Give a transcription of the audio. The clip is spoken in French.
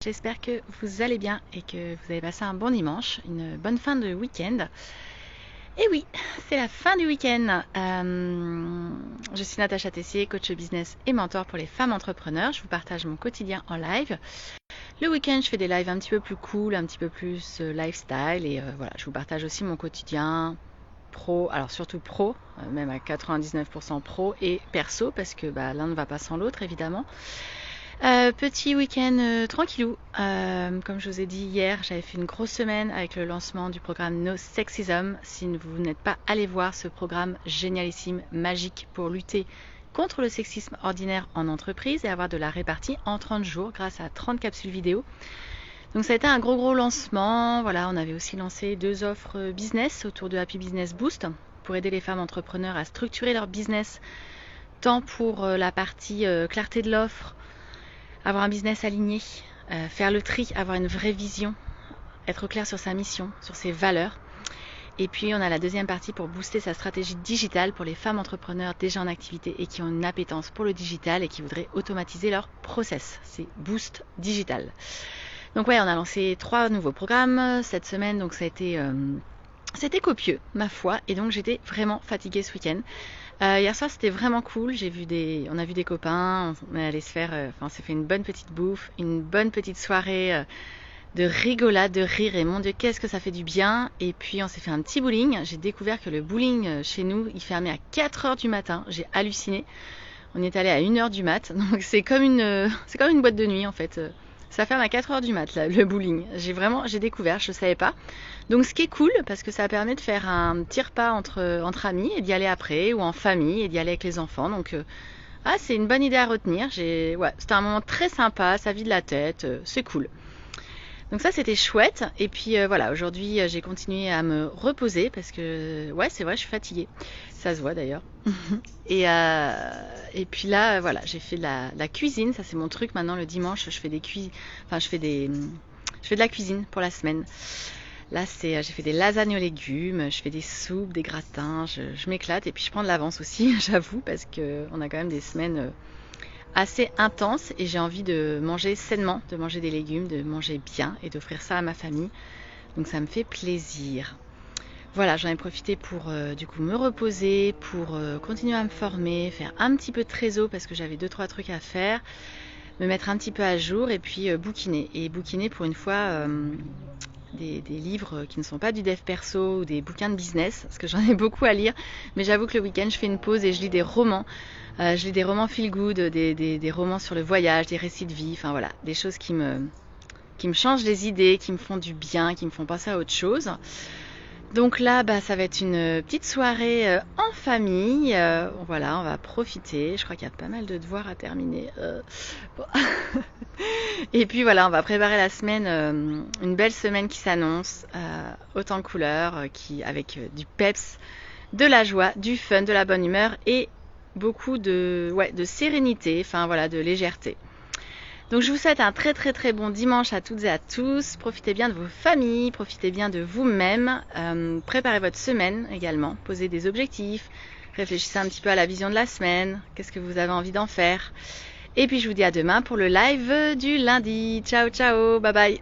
J'espère que vous allez bien et que vous avez passé un bon dimanche, une bonne fin de week-end. Et oui, c'est la fin du week-end. Je suis Natacha Tessier, coach business et mentor pour les femmes entrepreneurs. Je vous partage mon quotidien en live. Le week-end, je fais des lives un petit peu plus cool, un petit peu plus lifestyle. Et voilà, je vous partage aussi mon quotidien pro, alors surtout pro, même à 99% pro et perso, parce que l'un ne va pas sans l'autre, évidemment. Petit week-end tranquillou. Comme je vous ai dit hier, j'avais fait une grosse semaine avec le lancement du programme No Sexism. Si vous n'êtes pas allé voir ce programme génialissime, magique pour lutter contre le sexisme ordinaire en entreprise et avoir de la répartie en 30 jours grâce à 30 capsules vidéo. Donc ça a été un gros lancement. Voilà, on avait aussi lancé 2 offres business autour de Happy Business Boost pour aider les femmes entrepreneurs à structurer leur business, tant pour la partie clarté de l'offre, avoir un business aligné, faire le tri, avoir une vraie vision, être clair sur sa mission, sur ses valeurs. Et puis on a la deuxième partie pour booster sa stratégie digitale pour les femmes entrepreneurs déjà en activité et qui ont une appétence pour le digital et qui voudraient automatiser leur process. C'est Boost Digital. Donc ouais, on a lancé 3 nouveaux programmes cette semaine, donc ça a été... C'était copieux, ma foi, et donc j'étais vraiment fatiguée ce week-end. Hier soir, c'était vraiment cool. On a vu des copains, on est allé se faire, on s'est fait une bonne petite bouffe, une bonne petite soirée de rigolade, de rire, et mon Dieu, qu'est-ce que ça fait du bien. Et puis on s'est fait un petit bowling. J'ai découvert que le bowling chez nous, il fermait à 4h du matin. J'ai halluciné. On est allé à 1h du mat, donc c'est comme une boîte de nuit en fait. Ça ferme à 4h du mat, là, le bowling. J'ai découvert, je ne savais pas. Donc ce qui est cool, parce que ça permet de faire un petit repas entre amis et d'y aller après, ou en famille et d'y aller avec les enfants. Donc c'est une bonne idée à retenir. C'était un moment très sympa, ça vide la tête, c'est cool. Donc ça c'était chouette. Et puis voilà, aujourd'hui j'ai continué à me reposer parce que c'est vrai, je suis fatiguée. Ça se voit d'ailleurs. Et puis là voilà, j'ai fait de la cuisine. Ça c'est mon truc maintenant le dimanche. Je fais de la cuisine pour la semaine. Là j'ai fait des lasagnes aux légumes, je fais des soupes, des gratins, je m'éclate. Et puis je prends de l'avance aussi, j'avoue, parce qu'on a quand même des semaines assez intense et j'ai envie de manger sainement, de manger des légumes, de manger bien et d'offrir ça à ma famille. Donc ça me fait plaisir. Voilà, j'en ai profité pour du coup me reposer, pour continuer à me former, faire un petit peu de trésor parce que j'avais 2-3 trucs à faire, me mettre un petit peu à jour et puis bouquiner. Et bouquiner pour une fois des livres qui ne sont pas du dev perso ou des bouquins de business, parce que j'en ai beaucoup à lire, mais j'avoue que le week-end je fais une pause et je lis des romans. Je lis des romans feel good, des romans sur le voyage, des récits de vie, enfin voilà, des choses qui me changent les idées, qui me font du bien, qui me font penser à autre chose. Donc là, ça va être une petite soirée en famille. Voilà, on va profiter. Je crois qu'il y a pas mal de devoirs à terminer. Bon. Et puis voilà, on va préparer la semaine, une belle semaine qui s'annonce, haute en couleurs, avec du peps, de la joie, du fun, de la bonne humeur et beaucoup de sérénité, enfin voilà, de légèreté. Donc je vous souhaite un très bon dimanche à toutes et à tous. Profitez bien de vos familles, profitez bien de vous-même. Préparez votre semaine également, posez des objectifs, réfléchissez un petit peu à la vision de la semaine, qu'est-ce que vous avez envie d'en faire. Et puis je vous dis à demain pour le live du lundi. Ciao, bye bye.